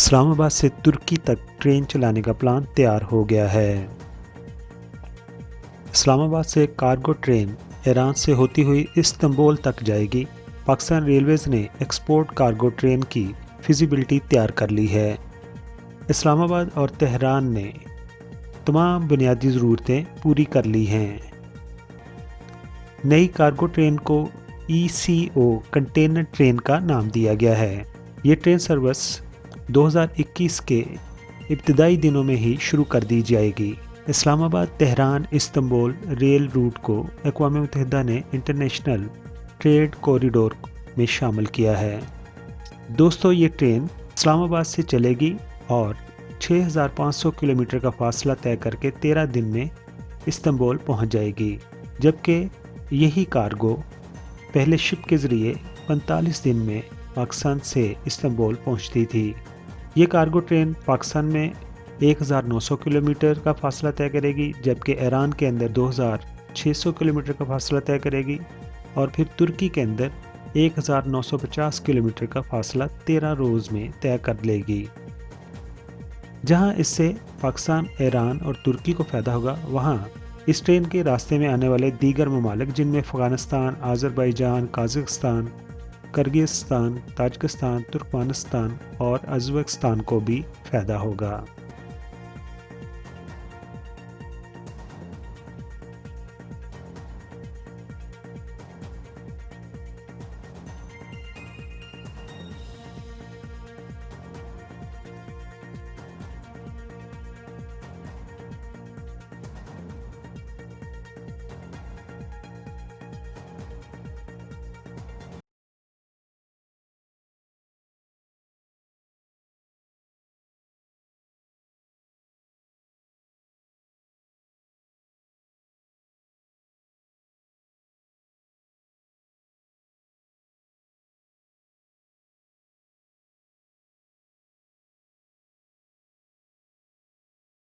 اسلام آباد سے ترکی تک ٹرین چلانے کا پلان تیار ہو گیا ہے۔ اسلام آباد سے کارگو ٹرین ایران سے ہوتی ہوئی استنبول تک جائے گی۔ پاکستان ریلویز نے ایکسپورٹ کارگو ٹرین کی فیزیبلٹی تیار کر لی ہے۔ اسلام آباد اور تہران نے تمام بنیادی ضرورتیں پوری کر لی ہیں۔ نئی کارگو ٹرین کو ECO کنٹینر ٹرین کا نام دیا گیا ہے۔ یہ ٹرین سروس 2021 کے ابتدائی دنوں میں ہی شروع کر دی جائے گی۔ اسلام آباد تہران استنبول ریل روٹ کو اقوام متحدہ نے انٹرنیشنل ٹریڈ کوریڈور میں شامل کیا ہے۔ دوستو، یہ ٹرین اسلام آباد سے چلے گی اور 6500 کلومیٹر کا فاصلہ طے کر کے 13 دن میں استنبول پہنچ جائے گی، جبکہ یہی کارگو پہلے شپ کے ذریعے 45 دن میں پاکستان سے استنبول پہنچتی تھی۔ یہ کارگو ٹرین پاکستان میں 1900 کلومیٹر کا فاصلہ طے کرے گی، جبکہ ایران کے اندر 2600 کلومیٹر کا فاصلہ طے کرے گی اور پھر ترکی کے اندر 1950 کلومیٹر کا فاصلہ 13 روز میں طے کر لے گی۔ جہاں اس سے پاکستان، ایران اور ترکی کو فائدہ ہوگا، وہاں اس ٹرین کے راستے میں آنے والے دیگر ممالک جن میں Afghanistan, Azerbaijan, Kazakhstan, Kyrgyzstan, Tajikistan, Turkmenistan اور ازبکستان کو بھی فائدہ ہوگا۔